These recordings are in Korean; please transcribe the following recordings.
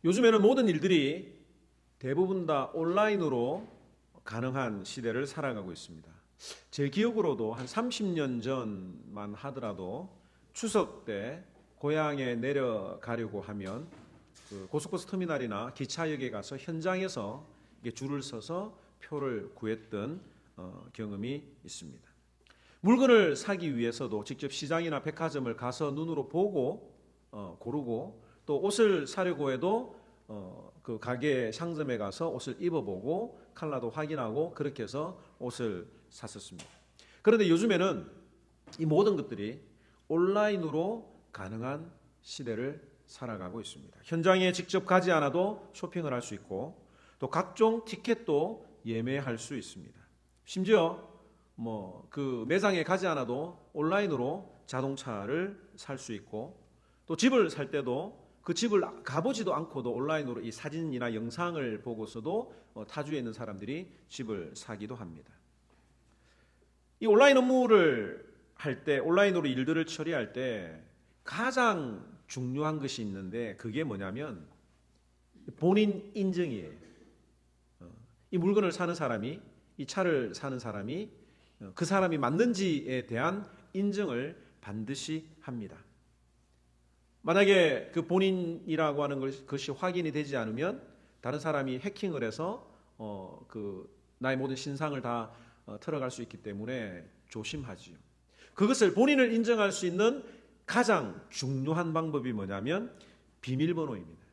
요즘에는 모든 일들이 대부분 다 온라인으로 가능한 시대를 살아가고 있습니다. 제 기억으로도 한 30년 전만 하더라도 추석 때 고향에 내려가려고 하면 그 고속버스 터미널이나 기차역에 가서 현장에서 이게 줄을 서서 표를 구했던 경험이 있습니다. 물건을 사기 위해서도 직접 시장이나 백화점을 가서 눈으로 보고 고르고, 또 옷을 사려고 해도 그 가게 상점에 가서 옷을 입어보고 컬러도 확인하고 그렇게 해서 옷을 샀었습니다. 그런데 요즘에는 이 모든 것들이 온라인으로 가능한 시대를 살아가고 있습니다. 현장에 직접 가지 않아도 쇼핑을 할 수 있고, 또 각종 티켓도 예매할 수 있습니다. 심지어 그 매장에 가지 않아도 온라인으로 자동차를 살 수 있고, 또 집을 살 때도 그 집을 가보지도 않고도 온라인으로 이 사진이나 영상을 보고서도 타주에 있는 사람들이 집을 사기도 합니다. 이 온라인 업무를 할 때, 온라인으로 일들을 처리할 때 가장 중요한 것이 있는데, 그게 뭐냐면 본인 인증이에요. 이 물건을 사는 사람이, 이 차를 사는 사람이 그 사람이 맞는지에 대한 인증을 반드시 합니다. 만약에 그 본인이라고 하는 것이 확인이 되지 않으면 다른 사람이 해킹을 해서 그 나의 모든 신상을 다 털어갈 수 있기 때문에 조심하지요. 그것을 본인을 인정할 수 있는 가장 중요한 방법이 뭐냐면 비밀번호입니다.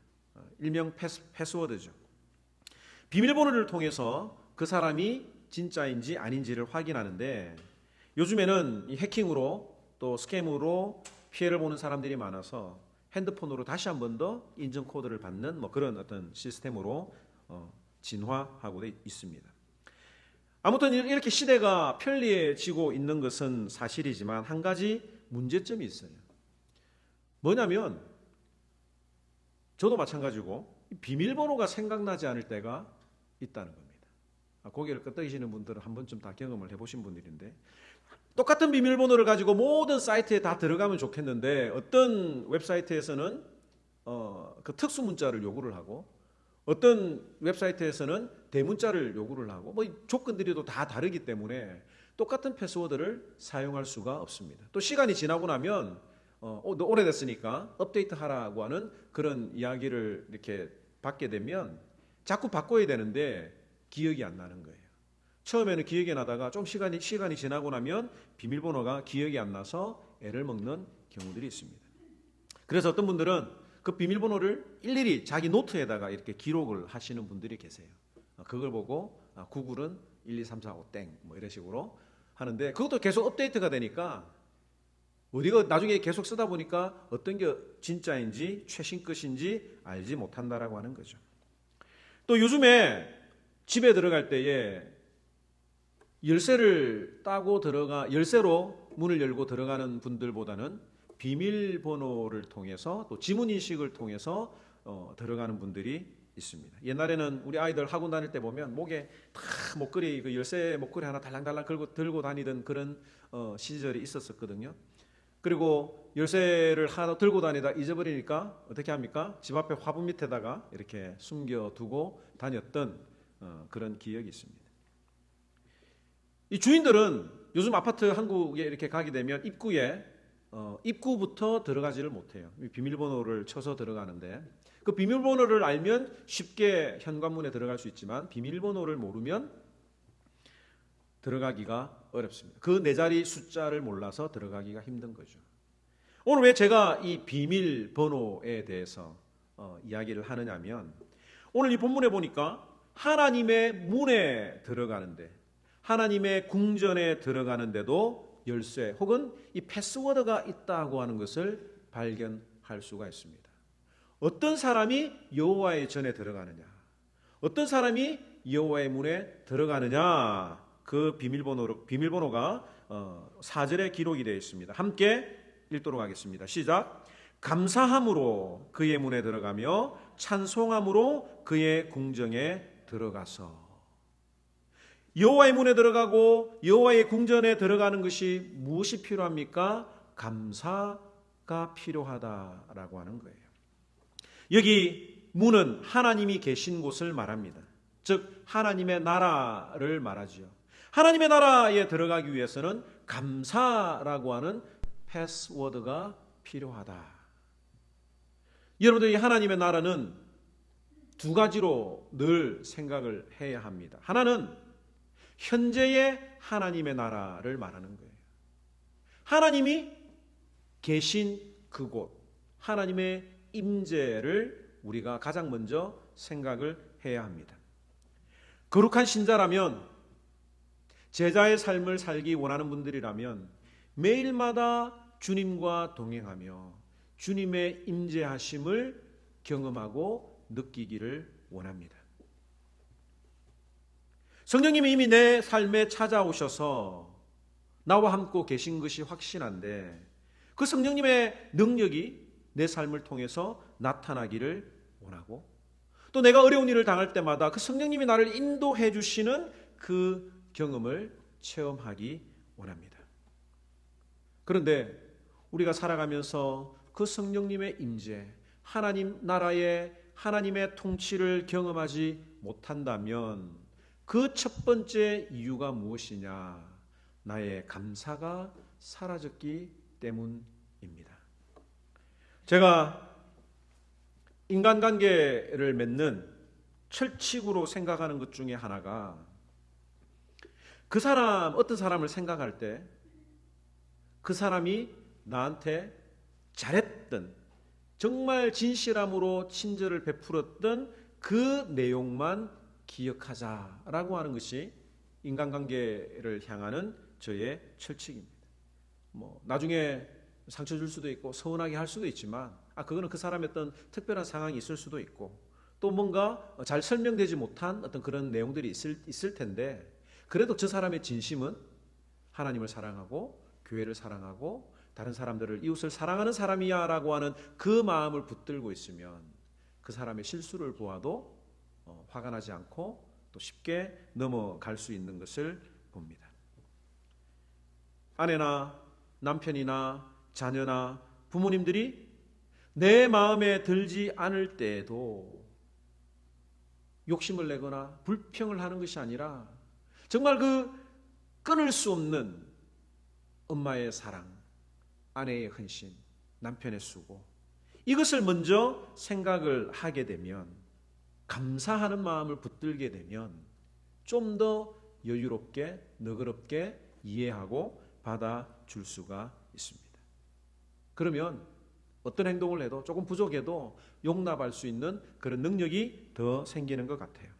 일명 패스워드죠. 비밀번호를 통해서 그 사람이 진짜인지 아닌지를 확인하는데, 요즘에는 이 해킹으로 또 스캠으로 피해를 보는 사람들이 많아서 핸드폰으로 다시 한 번 더 인증 코드를 받는 그런 어떤 시스템으로 진화하고 있습니다. 아무튼 이렇게 시대가 편리해지고 있는 것은 사실이지만 한 가지 문제점이 있어요. 뭐냐면 저도 마찬가지고 비밀번호가 생각나지 않을 때가 있다는 겁니다. 고개를 끄덕이시는 분들은 한 번쯤 다 경험을 해보신 분들인데, 똑같은 비밀번호를 가지고 모든 사이트에 다 들어가면 좋겠는데 어떤 웹사이트에서는 그 특수 문자를 요구를 하고, 어떤 웹사이트에서는 대문자를 요구를 하고, 조건들이 또 다 다르기 때문에 똑같은 패스워드를 사용할 수가 없습니다. 또 시간이 지나고 나면 오래됐으니까 업데이트 하라고 하는 그런 이야기를 이렇게 받게 되면 자꾸 바꿔야 되는데 기억이 안 나는 거예요. 처음에는 기억이 나다가 좀 시간이 지나고 나면 비밀번호가 기억이 안 나서 애를 먹는 경우들이 있습니다. 그래서 어떤 분들은 그 비밀번호를 일일이 자기 노트에다가 이렇게 기록을 하시는 분들이 계세요. 그걸 보고 구글은 1, 2, 3, 4, 5 땡 이런 식으로 하는데, 그것도 계속 업데이트가 되니까 어디가 나중에 계속 쓰다 보니까 어떤 게 진짜인지 최신 것인지 알지 못한다라고 하는 거죠. 또 요즘에 집에 들어갈 때에 열쇠를 따고 열쇠로 문을 열고 들어가는 분들보다는 비밀번호를 통해서, 또 지문인식을 통해서 들어가는 분들이 있습니다. 옛날에는 우리 아이들 학원 다닐 때 보면 목에 다 목걸이, 그 열쇠 목걸이 하나 달랑달랑 들고 다니던 그런 시절이 있었거든요. 그리고 열쇠를 하나 들고 다니다 잊어버리니까 어떻게 합니까? 집 앞에 화분 밑에다가 이렇게 숨겨두고 다녔던 그런 기억이 있습니다. 이 주인들은 요즘 아파트 한국에 이렇게 가게 되면 입구부터 들어가지를 못해요. 비밀번호를 쳐서 들어가는데, 그 비밀번호를 알면 쉽게 현관문에 들어갈 수 있지만 비밀번호를 모르면 들어가기가 어렵습니다. 그 네 자리 숫자를 몰라서 들어가기가 힘든 거죠. 오늘 왜 제가 이 비밀번호에 대해서 이야기를 하느냐면, 오늘 이 본문에 보니까 하나님의 문에 들어가는데, 하나님의 궁전에 들어가는데도 열쇠 혹은 이 패스워드가 있다고 하는 것을 발견할 수가 있습니다. 어떤 사람이 여호와의 전에 들어가느냐, 어떤 사람이 여호와의 문에 들어가느냐, 그 비밀번호가 4절에 기록이 되어 있습니다. 함께 읽도록 하겠습니다. 시작. 감사함으로 그의 문에 들어가며 찬송함으로 그의 궁정에 들어가서. 여호와의 문에 들어가고 여호와의 궁전에 들어가는 것이 무엇이 필요합니까? 감사가 필요하다라고 하는 거예요. 여기 문은 하나님이 계신 곳을 말합니다. 즉 하나님의 나라를 말하지요. 하나님의 나라에 들어가기 위해서는 감사라고 하는 패스워드가 필요하다. 여러분들, 이 하나님의 나라는 두 가지로 늘 생각을 해야 합니다. 하나는 현재의 하나님의 나라를 말하는 거예요. 하나님이 계신 그곳, 하나님의 임재를 우리가 가장 먼저 생각을 해야 합니다. 거룩한 신자라면, 제자의 삶을 살기 원하는 분들이라면 매일마다 주님과 동행하며 주님의 임재하심을 경험하고 느끼기를 원합니다. 성령님이 이미 내 삶에 찾아오셔서 나와 함께 계신 것이 확신한데, 그 성령님의 능력이 내 삶을 통해서 나타나기를 원하고, 또 내가 어려운 일을 당할 때마다 그 성령님이 나를 인도해 주시는 그 경험을 체험하기 원합니다. 그런데 우리가 살아가면서 그 성령님의 임재, 하나님 나라의 하나님의 통치를 경험하지 못한다면 그 첫 번째 이유가 무엇이냐? 나의 감사가 사라졌기 때문입니다. 제가 인간관계를 맺는 철칙으로 생각하는 것 중에 하나가, 그 사람, 어떤 사람을 생각할 때 그 사람이 나한테 잘했던, 정말 진실함으로 친절을 베풀었던 그 내용만 기억하자라고 하는 것이 인간관계를 향하는 저의 철칙입니다. 나중에 상처 줄 수도 있고 서운하게 할 수도 있지만, 그거는 그 사람의 어떤 특별한 상황이 있을 수도 있고, 또 뭔가 잘 설명되지 못한 어떤 그런 내용들이 있을 텐데, 그래도 저 사람의 진심은 하나님을 사랑하고 교회를 사랑하고 다른 사람들을, 이웃을 사랑하는 사람이야 라고 하는 그 마음을 붙들고 있으면 그 사람의 실수를 보아도 화가 나지 않고 또 쉽게 넘어갈 수 있는 것을 봅니다. 아내나 남편이나 자녀나 부모님들이 내 마음에 들지 않을 때에도 욕심을 내거나 불평을 하는 것이 아니라, 정말 그 끊을 수 없는 엄마의 사랑, 아내의 헌신, 남편의 수고, 이것을 먼저 생각을 하게 되면, 감사하는 마음을 붙들게 되면 좀 더 여유롭게, 너그럽게 이해하고 받아줄 수가 있습니다. 그러면 어떤 행동을 해도 조금 부족해도 용납할 수 있는 그런 능력이 더 생기는 것 같아요.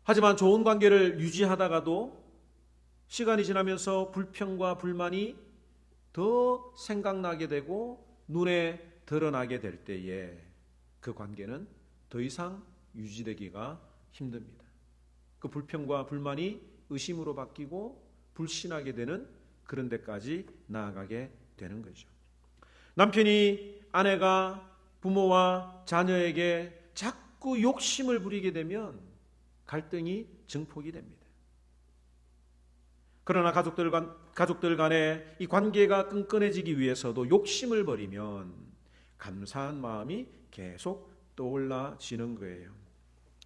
하지만 좋은 관계를 유지하다가도 시간이 지나면서 불평과 불만이 더 생각나게 되고 눈에 드러나게 될 때에 그 관계는 더 이상 유지되기가 힘듭니다. 그 불평과 불만이 의심으로 바뀌고 불신하게 되는 그런 데까지 나아가게 되는 거죠. 남편이 아내가 부모와 자녀에게 자꾸 욕심을 부리게 되면 갈등이 증폭이 됩니다. 그러나 가족들 간의 이 관계가 끈끈해지기 위해서도 욕심을 버리면 감사한 마음이 계속 떠올라지는 거예요.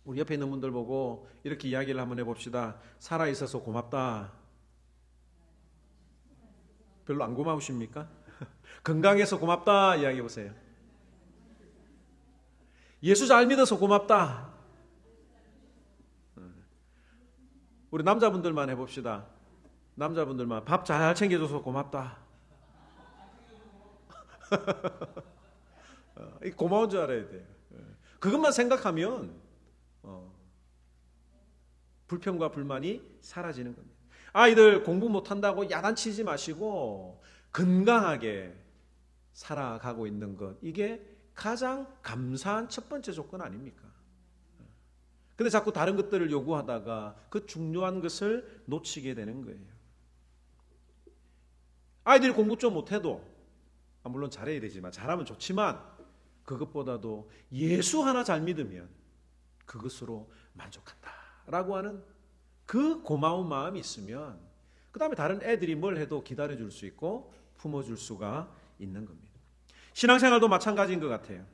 우리 옆에 있는 분들 보고 이렇게 이야기를 한번 해봅시다. 살아있어서 고맙다. 별로 안 고마우십니까? 건강해서 고맙다 이야기해보세요. 예수 잘 믿어서 고맙다. 우리 남자분들만 해봅시다. 남자분들만 밥 잘 챙겨줘서 고맙다. 고마운 줄 알아야 돼요. 그것만 생각하면 불평과 불만이 사라지는 겁니다. 아이들 공부 못한다고 야단치지 마시고 건강하게 살아가고 있는 것, 이게 가장 감사한 첫 번째 조건 아닙니까? 근데 자꾸 다른 것들을 요구하다가 그 중요한 것을 놓치게 되는 거예요. 아이들이 공부 좀 못해도, 물론 잘해야 되지만, 잘하면 좋지만 그것보다도 예수 하나 잘 믿으면 그것으로 만족한다라고 하는 그 고마운 마음이 있으면 그 다음에 다른 애들이 뭘 해도 기다려줄 수 있고 품어줄 수가 있는 겁니다. 신앙생활도 마찬가지인 것 같아요.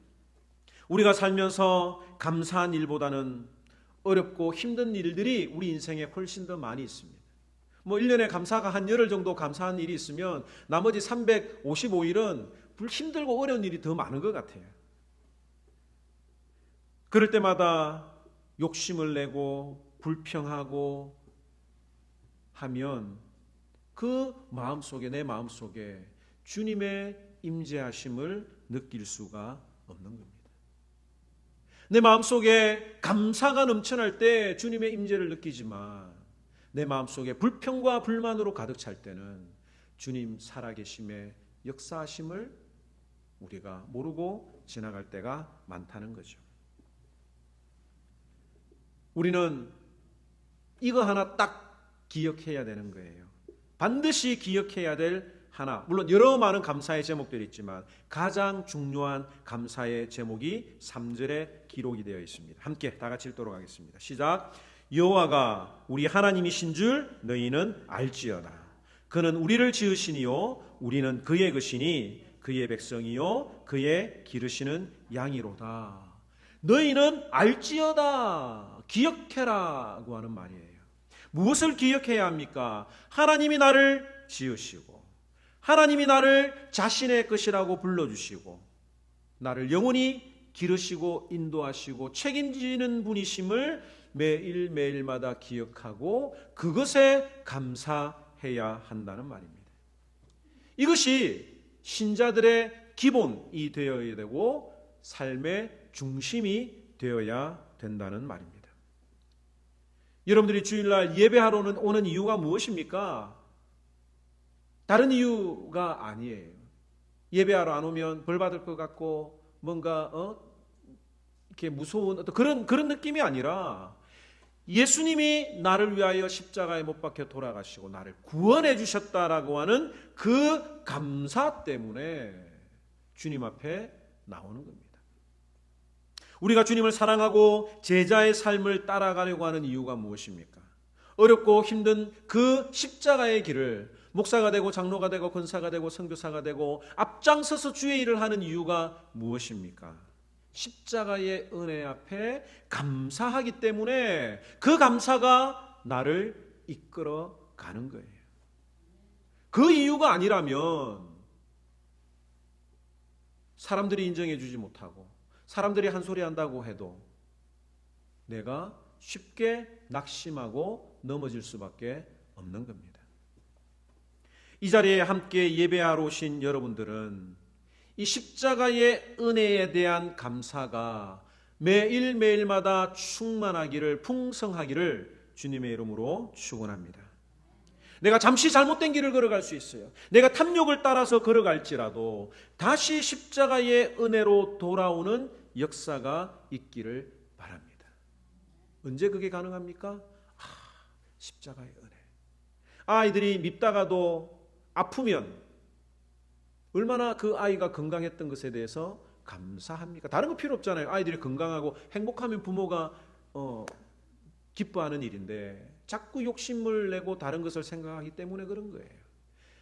우리가 살면서 감사한 일보다는 어렵고 힘든 일들이 우리 인생에 훨씬 더 많이 있습니다. 1년에 감사가 한 열흘 정도 감사한 일이 있으면 나머지 355일은 힘들고 어려운 일이 더 많은 것 같아요. 그럴 때마다 욕심을 내고 불평하고 하면 그 마음속에, 내 마음속에 주님의 임재하심을 느낄 수가 없는 겁니다. 내 마음속에 감사가 넘쳐날 때 주님의 임재를 느끼지만 내 마음속에 불평과 불만으로 가득 찰 때는 주님 살아계심의 역사하심을 우리가 모르고 지나갈 때가 많다는 거죠. 우리는 이거 하나 딱 기억해야 되는 거예요. 반드시 기억해야 될 하나, 물론 여러 많은 감사의 제목들이 있지만 가장 중요한 감사의 제목이 3절에 기록이 되어 있습니다. 함께 다 같이 읽도록 하겠습니다. 시작. 여호와가 우리 하나님이신 줄 너희는 알지어다. 그는 우리를 지으시니요 우리는 그의 것이니 그의 백성이요 그의 기르시는 양이로다. 너희는 알지어다. 기억해라고 하는 말이에요. 무엇을 기억해야 합니까? 하나님이 나를 지으시고 하나님이 나를 자신의 것이라고 불러주시고 나를 영원히 기르시고 인도하시고 책임지는 분이심을 매일매일마다 기억하고 그것에 감사해야 한다는 말입니다. 이것이 신자들의 기본이 되어야 되고 삶의 중심이 되어야 된다는 말입니다. 여러분들이 주일날 예배하러 오는 이유가 무엇입니까? 다른 이유가 아니에요. 예배하러 안 오면 벌 받을 것 같고 뭔가 이렇게 무서운 어떤 그런 느낌이 아니라 예수님이 나를 위하여 십자가에 못 박혀 돌아가시고 나를 구원해 주셨다라고 하는 그 감사 때문에 주님 앞에 나오는 겁니다. 우리가 주님을 사랑하고 제자의 삶을 따라가려고 하는 이유가 무엇입니까? 어렵고 힘든 그 십자가의 길을 목사가 되고 장로가 되고 권사가 되고 선교사가 되고 앞장서서 주의 일을 하는 이유가 무엇입니까? 십자가의 은혜 앞에 감사하기 때문에 그 감사가 나를 이끌어 가는 거예요. 그 이유가 아니라면 사람들이 인정해 주지 못하고 사람들이 한 소리 한다고 해도 내가 쉽게 낙심하고 넘어질 수밖에 없는 겁니다. 이 자리에 함께 예배하러 오신 여러분들은 이 십자가의 은혜에 대한 감사가 매일매일마다 충만하기를 풍성하기를 주님의 이름으로 축원합니다. 내가 잠시 잘못된 길을 걸어갈 수 있어요. 내가 탐욕을 따라서 걸어갈지라도 다시 십자가의 은혜로 돌아오는 역사가 있기를 바랍니다. 언제 그게 가능합니까? 십자가의 은혜. 아이들이 밉다가도 아프면 얼마나 그 아이가 건강했던 것에 대해서 감사합니까? 다른 거 필요 없잖아요. 아이들이 건강하고 행복하면 부모가 기뻐하는 일인데 자꾸 욕심을 내고 다른 것을 생각하기 때문에 그런 거예요.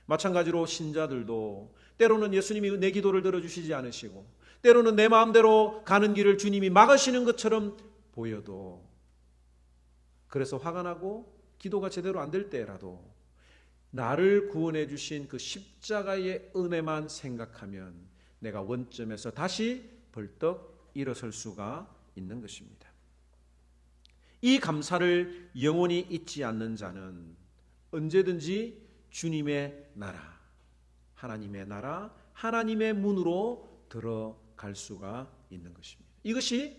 마찬가지로 신자들도 때로는 예수님이 내 기도를 들어주시지 않으시고 때로는 내 마음대로 가는 길을 주님이 막으시는 것처럼 보여도 그래서 화가 나고 기도가 제대로 안 될 때라도 나를 구원해 주신 그 십자가의 은혜만 생각하면 내가 원점에서 다시 벌떡 일어설 수가 있는 것입니다. 이 감사를 영원히 잊지 않는 자는 언제든지 주님의 나라, 하나님의 나라, 하나님의 문으로 들어갈 수가 있는 것입니다. 이것이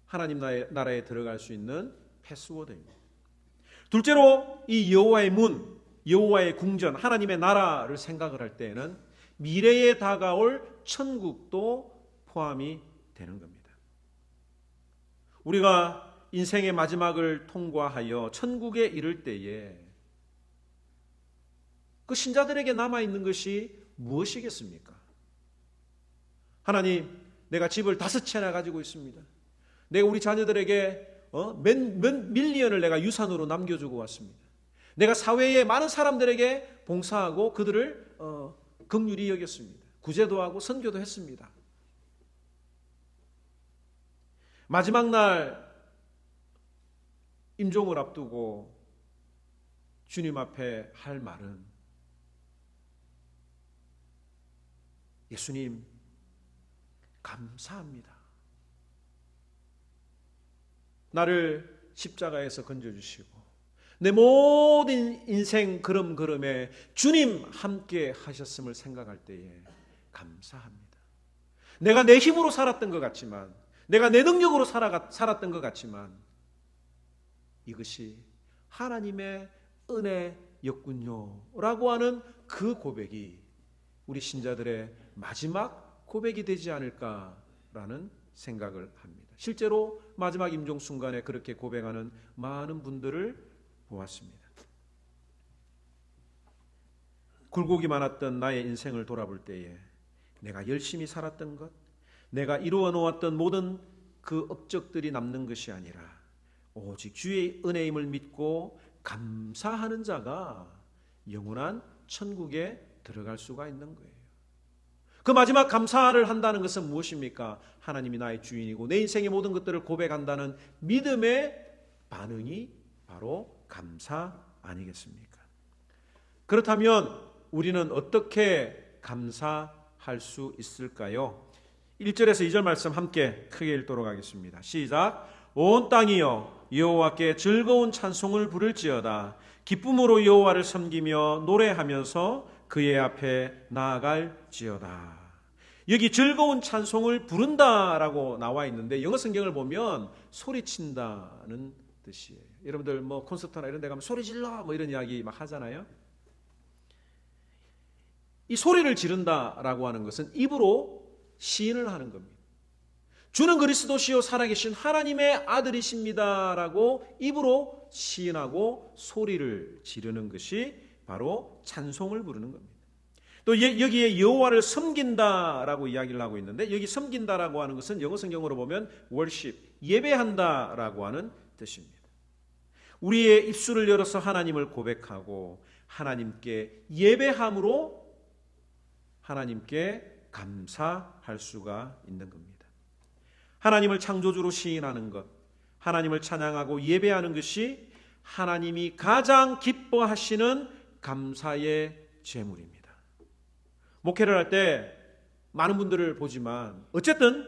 하나님 나라에 들어갈 수 있는 패스워드입니다. 둘째로 이 여호와의 문, 여호와의 궁전, 하나님의 나라를 생각을 할 때에는 미래에 다가올 천국도 포함이 되는 겁니다. 우리가 인생의 마지막을 통과하여 천국에 이를 때에 그 신자들에게 남아있는 것이 무엇이겠습니까? 하나님, 내가 집을 5채나 가지고 있습니다. 내가 우리 자녀들에게 몇 밀리언을 내가 유산으로 남겨주고 왔습니다. 내가 사회에 많은 사람들에게 봉사하고 그들을 긍휼히 여겼습니다. 구제도 하고 선교도 했습니다. 마지막 날 임종을 앞두고 주님 앞에 할 말은 예수님 감사합니다. 나를 십자가에서 건져주시고 내 모든 인생 걸음걸음에 주님 함께 하셨음을 생각할 때에 감사합니다. 내가 내 힘으로 살았던 것 같지만, 내가 내 능력으로 살았던 것 같지만 이것이 하나님의 은혜였군요 라고 하는 그 고백이 우리 신자들의 마지막 고백이 되지 않을까라는 생각을 합니다. 실제로 마지막 임종 순간에 그렇게 고백하는 많은 분들을 보았습니다. 굴곡이 많았던 나의 인생을 돌아볼 때에 내가 열심히 살았던 것, 내가 이루어 놓았던 모든 그 업적들이 남는 것이 아니라 오직 주의 은혜임을 믿고 감사하는 자가 영원한 천국에 들어갈 수가 있는 거예요. 그 마지막 감사를 한다는 것은 무엇입니까? 하나님이 나의 주인이고 내 인생의 모든 것들을 고백한다는 믿음의 반응이 바로 감사 아니겠습니까? 그렇다면 우리는 어떻게 감사할 수 있을까요? 1절에서 2절 말씀 함께 크게 읽도록 하겠습니다. 시작. 온 땅이여 여호와께 즐거운 찬송을 부를지어다. 기쁨으로 여호와를 섬기며 노래하면서 그의 앞에 나아갈지어다. 여기 즐거운 찬송을 부른다라고 나와 있는데 영어 성경을 보면 소리친다는 뜻이에요. 여러분들 뭐 콘서트나 이런 데 가면 소리 질러 뭐 이런 이야기 막 하잖아요. 이 소리를 지른다라고 하는 것은 입으로 시인을 하는 겁니다. 주는 그리스도시요 살아계신 하나님의 아들이십니다라고 입으로 시인하고 소리를 지르는 것이 바로 찬송을 부르는 겁니다. 또 여기에 여호와를 섬긴다라고 이야기를 하고 있는데 여기 섬긴다라고 하는 것은 영어 성경으로 보면 worship, 예배한다라고 하는 뜻입니다. 우리의 입술을 열어서 하나님을 고백하고 하나님께 예배함으로 하나님께 감사할 수가 있는 겁니다. 하나님을 창조주로 시인하는 것, 하나님을 찬양하고 예배하는 것이 하나님이 가장 기뻐하시는 감사의 제물입니다. 목회를 할 때 많은 분들을 보지만 어쨌든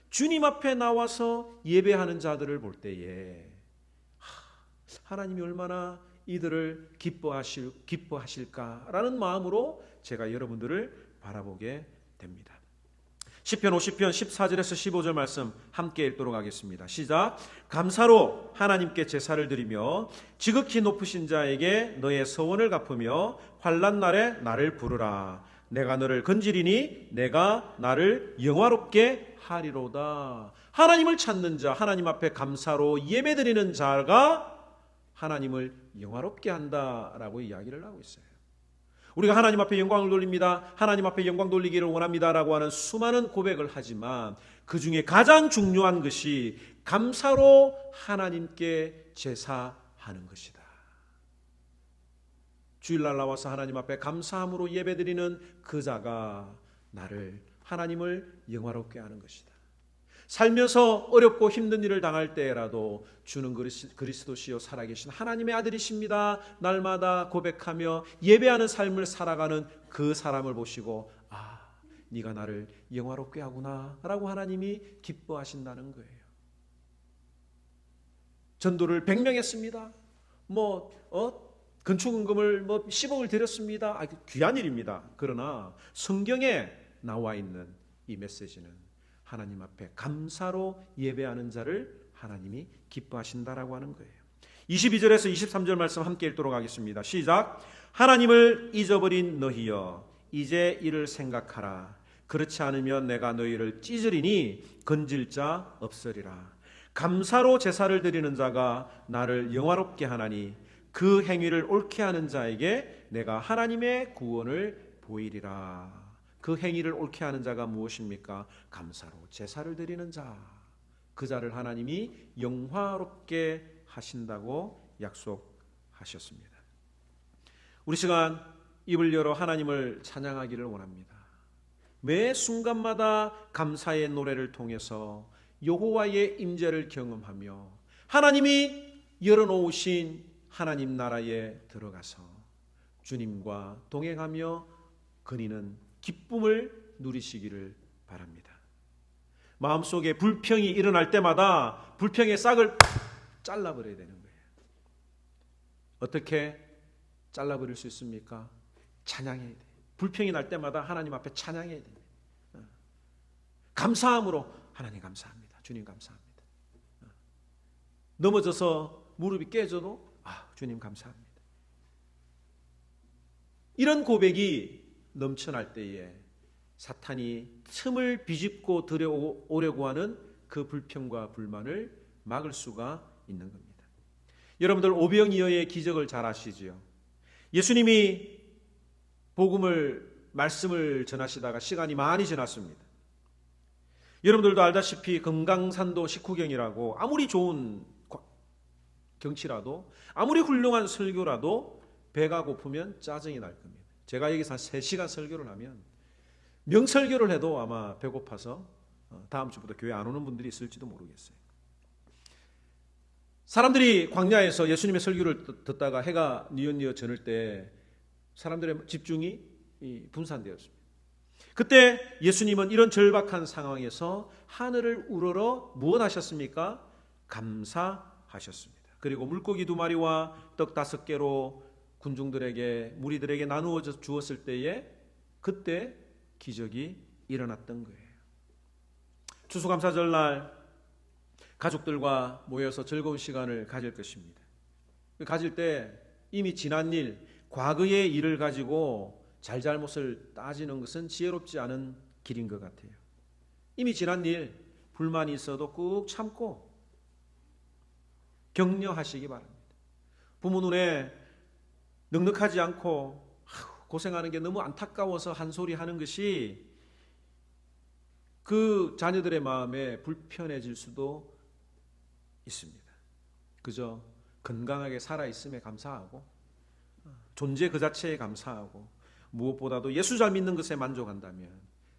주님 앞에 나와서 예배하는 자들을 볼 때에 하나님이 얼마나 이들을 기뻐하실까라는 마음으로 제가 여러분들을 바라보게 됩니다. 시편 50편 14절에서 15절 말씀 함께 읽도록 하겠습니다. 시작. 감사로 하나님께 제사를 드리며 지극히 높으신 자에게 너의 서원을 갚으며 환난 날에 나를 부르라. 내가 너를 건지리니 내가 나를 영화롭게 하리로다. 하나님을 찾는 자, 하나님 앞에 감사로 예배드리는 자가 하나님을 영화롭게 한다라고 이야기를 하고 있어요. 우리가 하나님 앞에 영광을 돌립니다. 하나님 앞에 영광 돌리기를 원합니다라고 하는 수많은 고백을 하지만 그 중에 가장 중요한 것이 감사로 하나님께 제사하는 것이다. 주일날 나와서 하나님 앞에 감사함으로 예배드리는 그 자가 하나님을 영화롭게 하는 것이다. 살면서 어렵고 힘든 일을 당할 때라도 주는 그리스도시요 살아계신 하나님의 아들이십니다. 날마다 고백하며 예배하는 삶을 살아가는 그 사람을 보시고 네가 나를 영화롭게 하구나 라고 하나님이 기뻐하신다는 거예요. 전도를 100명 했습니다. 건축은금을 10억을 드렸습니다. 귀한 일입니다. 그러나 성경에 나와 있는 이 메시지는 하나님 앞에 감사로 예배하는 자를 하나님이 기뻐하신다라고 하는 거예요. 22절에서 23절 말씀 함께 읽도록 하겠습니다. 시작. 하나님을 잊어버린 너희여 이제 이를 생각하라. 그렇지 않으면 내가 너희를 찢으리니 건질 자 없으리라. 감사로 제사를 드리는 자가 나를 영화롭게 하나니 그 행위를 옳게 하는 자에게 내가 하나님의 구원을 보이리라. 그 행위를 옳게 하는 자가 무엇입니까? 감사로 제사를 드리는 자. 그 자를 하나님이 영화롭게 하신다고 약속하셨습니다. 우리 시간 입을 열어 하나님을 찬양하기를 원합니다. 매 순간마다 감사의 노래를 통해서 여호와의 임재를 경험하며 하나님이 열어놓으신 하나님 나라에 들어가서 주님과 동행하며 거니는 기쁨을 누리시기를 바랍니다. 마음속에 불평이 일어날 때마다 불평의 싹을 잘라버려야 되는 거예요. 어떻게 잘라버릴 수 있습니까? 찬양해야 돼요. 불평이 날 때마다 하나님 앞에 찬양해야 돼요. 감사함으로 하나님 감사합니다. 주님 감사합니다. 넘어져서 무릎이 깨져도 주님 감사합니다. 이런 고백이 넘쳐날 때에 사탄이 틈을 비집고 들여오려고 하는 그 불평과 불만을 막을 수가 있는 겁니다. 여러분들 오병이어의 기적을 잘 아시지요? 예수님이 말씀을 전하시다가 시간이 많이 지났습니다. 여러분들도 알다시피 금강산도 식후경이라고 아무리 좋은 경치라도 아무리 훌륭한 설교라도 배가 고프면 짜증이 날 겁니다. 제가 여기서 한 3시간 설교를 하면 명설교를 해도 아마 배고파서 다음 주부터 교회 안 오는 분들이 있을지도 모르겠어요. 사람들이 광야에서 예수님의 설교를 듣다가 해가 뉘엿뉘엿 저물 때 사람들의 집중이 분산되었습니다. 그때 예수님은 이런 절박한 상황에서 하늘을 우러러 무엇 하셨습니까? 감사하셨습니다. 그리고 물고기 2마리와 떡 5개로 군중들에게 무리들에게 나누어 주었을 때에 그때 기적이 일어났던 거예요. 추수감사절날 가족들과 모여서 즐거운 시간을 가질 것입니다. 가질 때 이미 지난 일, 과거의 일을 가지고 잘잘못을 따지는 것은 지혜롭지 않은 길인 것 같아요. 이미 지난 일, 불만이 있어도 꾹 참고 격려하시기 바랍니다. 부모 눈에 넉넉하지 않고 고생하는 게 너무 안타까워서 한 소리 하는 것이 그 자녀들의 마음에 불편해질 수도 있습니다. 그저 건강하게 살아있음에 감사하고 존재 그 자체에 감사하고 무엇보다도 예수 잘 믿는 것에 만족한다면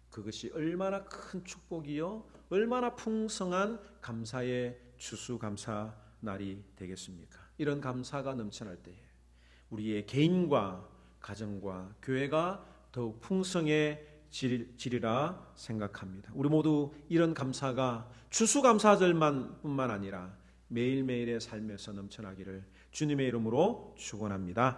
그것이 얼마나 큰 축복이요 얼마나 풍성한 감사의 추수감사 날이 되겠습니까? 이런 감사가 넘쳐날 때에 우리의 개인과 가정과 교회가 더욱 풍성해지리라 생각합니다. 우리 모두 이런 감사가 추수감사절뿐만 아니라 매일매일의 삶에서 넘쳐나기를 주님의 이름으로 축원합니다.